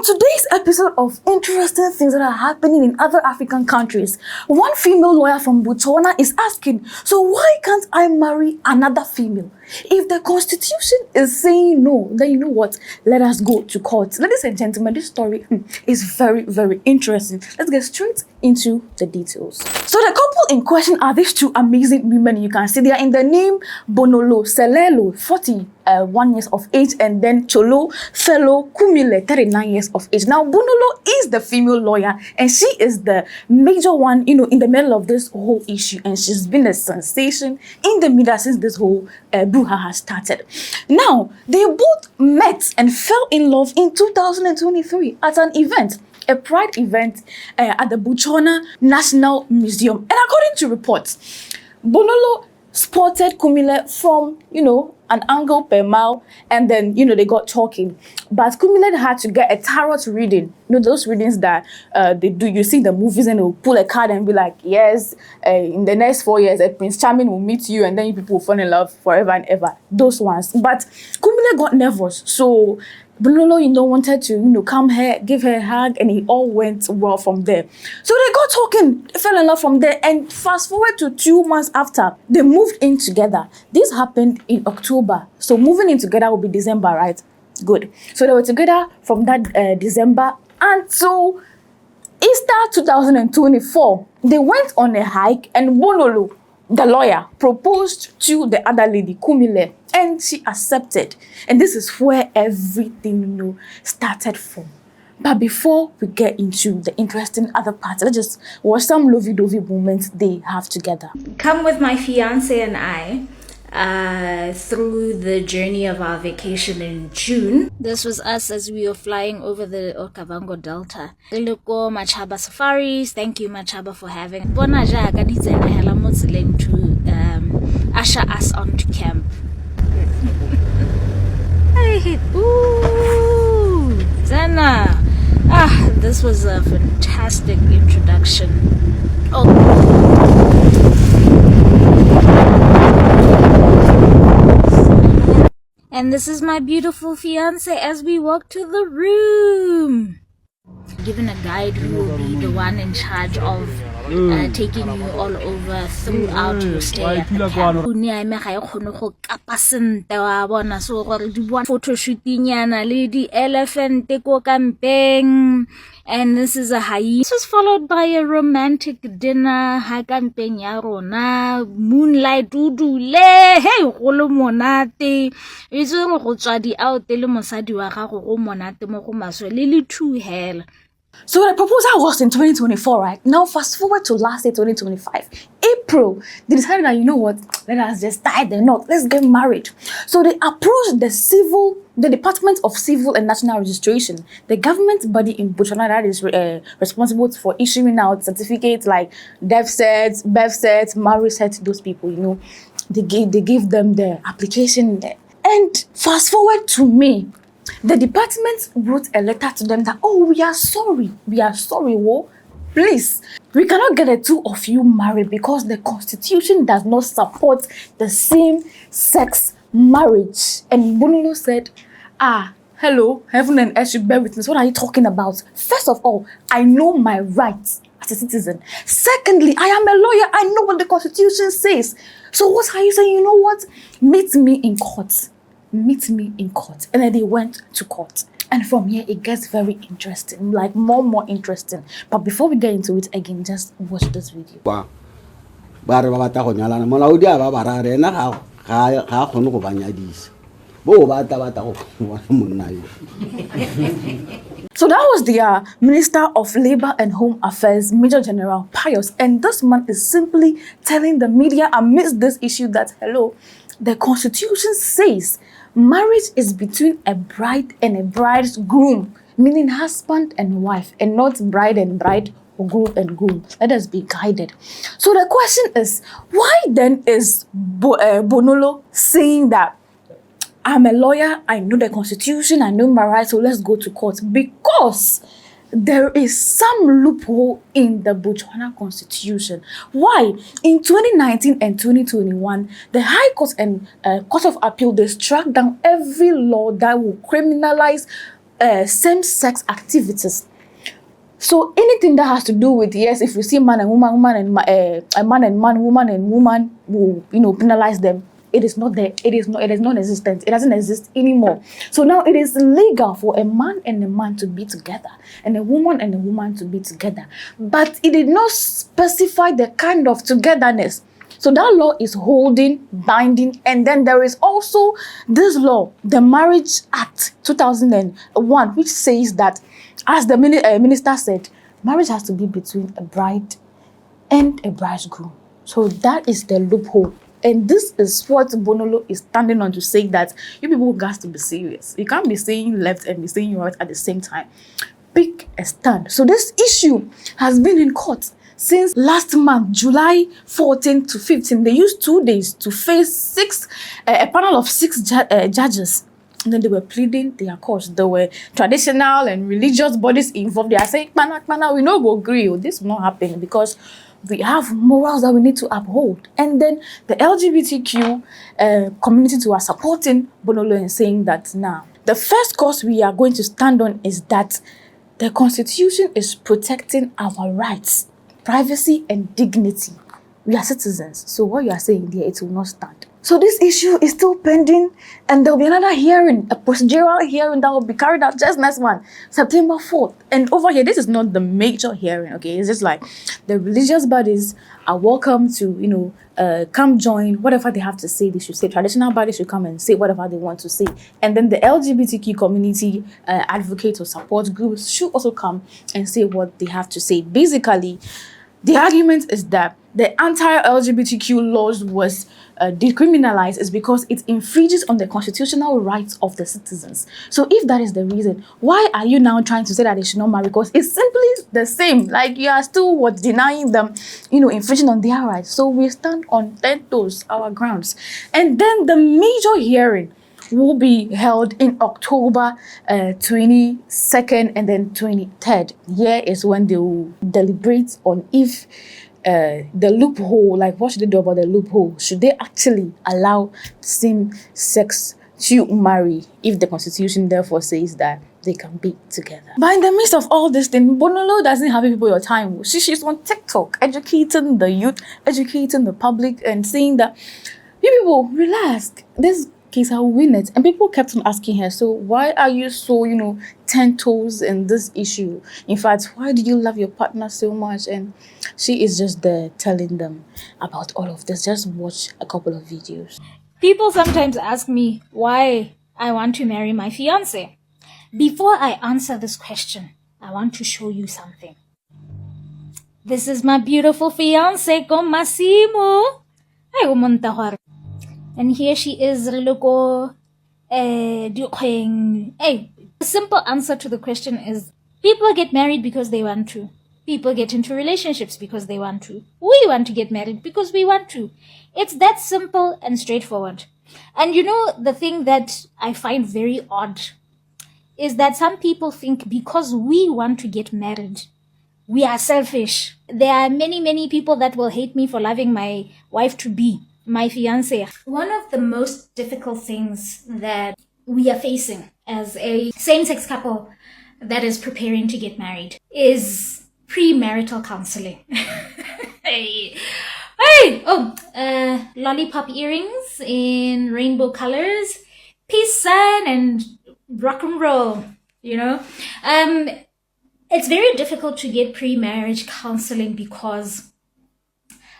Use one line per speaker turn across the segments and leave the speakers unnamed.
today's episode of interesting things that are happening in other African countries, one female lawyer from Botswana is asking, so why can't I marry another female? If the constitution is saying no, then you know what? Let us go to court. Ladies and gentlemen, this story is very, very interesting. Let's get straight into the details. So the couple in question are these two amazing women. You can see they are in the name Bonolo Selelo, 41 years of age, and then Cholo Fellow Kumile, 39 years of age. Now, Bonolo is the female lawyer, and she is the major one, in the middle of this whole issue, and she's been a sensation in the media since this whole brouhaha started. Now, they both met and fell in love in 2023 at an event, a pride event at the Botswana National Museum. And according to reports, Bonolo spotted Kumile from, an angle per mile, and then, they got talking. But Kumile had to get a tarot reading. Those readings that they do, you see the movies and they'll pull a card and be like, yes, in the next 4 years, Prince Charming will meet you and then you people will fall in love forever and ever. Those ones. But Kumile got nervous. So Bonolo, wanted to, come here, give her a hug, and it all went well from there. So they got talking, they fell in love from there, and fast forward to 2 months after, they moved in together. This happened in October. So moving in together will be December, right? Good. So they were together from that December until Easter 2024. They went on a hike, and Bonolo, the lawyer, proposed to the other lady, Kumile, and she accepted. And this is where everything, started from. But before we get into the interesting other parts, let's just watch some lovey-dovey moments they have together.
Come with my fiance and I through the journey of our vacation in June. This was us as we were flying over the Okavango Delta. Iloko Machaba Safaris. Thank you, Machaba, for having Bonaja to usher us onto camp. Hey, ooh, Zana. This was a fantastic introduction. And this is my beautiful fiance as we walk to the room. Given a guide who will be the one in charge of taking you all over throughout your stay at the camp. Photo shooting lady elephant camping. And this is a hyena. This was followed by a romantic dinner. Moonlight dudule. Hey, golo monate. Itse go tswa di out le mosadi wa gago go monate mo go maswe le le two hell.
So the proposal was in 2024, right? Now fast forward to last year, 2025. April, they decided that, let us just tie the knot. Let's get married. So they approached the Department of Civil and National Registration, the government body in Botswana that is responsible for issuing out certificates like death certs, birth certs, marriage certs, those people, they gave them the application there. And fast forward to May, the department wrote a letter to them that, we are sorry, please, we cannot get the two of you married because the constitution does not support the same-sex marriage. And Bonolo said, hello, heaven and earth should bear witness. What are you talking about? First of all, I know my rights as a citizen. Secondly, I am a lawyer. I know what the constitution says. So what are you saying? You know what? Meet me in court. And then they went to court. And from here, it gets very interesting, like more interesting. But before we get into it again, just watch this video. So that was the Minister of Labor and Home Affairs, Major General Pius. And this man is simply telling the media amidst this issue that, hello, the constitution says marriage is between a bride and a bridegroom, meaning husband and wife, and not bride and bride or groom and groom. Let us be guided. So the question is, why then is Bonolo saying that I'm a lawyer, I know the constitution, I know my rights, so let's go to court? Because there is some loophole in the Botswana constitution. Why? In 2019 and 2021, the High Court and Court of Appeal, they struck down every law that will criminalize same-sex activities. So anything that has to do with, yes, if you see man and woman, a man and man, woman will, penalize them. It is not there. It is non-existent. It doesn't exist anymore. So now it is legal for a man and a man to be together and a woman to be together. But it did not specify the kind of togetherness. So that law is holding, binding, and then there is also this law, the Marriage Act 2001, which says that, as the minister said, marriage has to be between a bride and a bridegroom. So that is the loophole. And this is what Bonolo is standing on to say that you people got to be serious. You can't be saying left and be saying right at the same time. Pick a stand. So this issue has been in court since last month, July 14 to 15. They used 2 days to face a panel of 6 judges. And then they were pleading their cause. There were traditional and religious bodies involved. They are saying, "Mana, we no go agree. This will not happen because we have morals that we need to uphold." And then the LGBTQ community are supporting Bonolo and saying that now, the first cause we are going to stand on is that the Constitution is protecting our rights, privacy, and dignity. We are citizens. So what you are saying there, it will not stand. So this issue is still pending, and there will be another hearing, a procedural hearing that will be carried out just next month, September 4th. And over here, this is not the major hearing, okay? It's just like the religious bodies are welcome to, come join whatever they have to say. They should say. Traditional bodies should come and say whatever they want to say. And then the LGBTQ community advocates or support groups should also come and say what they have to say. Basically, the argument is that the anti-LGBTQ laws was decriminalized is because it infringes on the constitutional rights of the citizens. So if that is the reason, why are you now trying to say that they should not marry? Because it's simply the same. Like, you are still denying them, infringing on their rights. So we stand on 10 toes, our grounds. And then the major hearing will be held in October 22nd and then 23rd. Here is when they will deliberate on if the loophole, like what should they do about the loophole? Should they actually allow same-sex to marry if the Constitution therefore says that they can be together? But in the midst of all this thing, Bonolo doesn't have people your time. She's on TikTok educating the youth, educating the public, and saying that you people relax. This case, I will win it. And people kept on asking her, so why are you so, 10 toes in this issue? In fact, why do you love your partner so much? And she is just there telling them about all of this. Just watch a couple of videos.
People sometimes ask me why I want to marry my fiance. Before I answer this question, I want to show you something. This is my beautiful fiance, con Massimo. And here she is, Hey, the simple answer to the question is, people get married because they want to. People get into relationships because they want to. We want to get married because we want to. It's that simple and straightforward. And the thing that I find very odd is that some people think because we want to get married, we are selfish. There are many, many people that will hate me for loving my wife-to-be, my fiance. One of the most difficult things that we are facing as a same-sex couple that is preparing to get married is premarital counseling. Hey! Lollipop earrings in rainbow colors, peace sign, and rock and roll, It's very difficult to get pre-marriage counseling because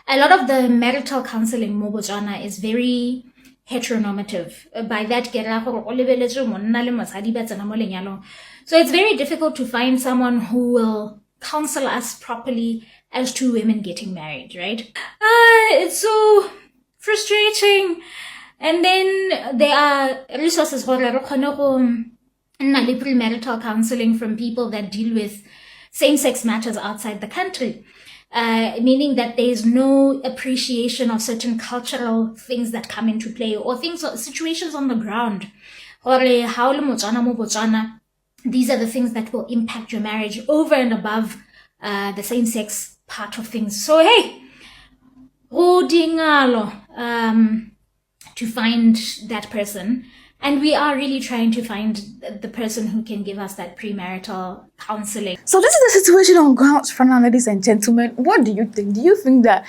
a lot of the marital counseling mo Botswana is very heteronormative. By that, so it's very difficult to find someone who will counsel us properly as two women getting married, right? It's so frustrating. And then there are resources for premarital counseling from people that deal with same-sex matters outside the country. Meaning that there is no appreciation of certain cultural things that come into play or situations on the ground. These are the things that will impact your marriage over and above the same-sex part of things. So, hey, to find that person And we are really trying to find the person who can give us that premarital counseling.
So this is the situation on grounds for now, ladies and gentlemen. What do you think? Do you think that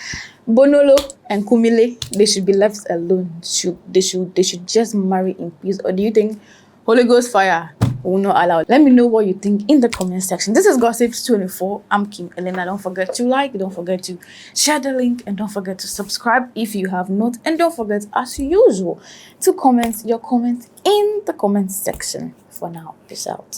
Bonolo and Kumile, they should be left alone? They should just marry in peace? Or do you think Holy Ghost fire will not allow? Let me know what you think in the comment section. This is Gossips 24. I'm Kim Elena. Don't forget to like, don't forget to share the link, and don't forget to subscribe if you have not. And don't forget, as usual, to comment your comments in the comment section. For now, peace out.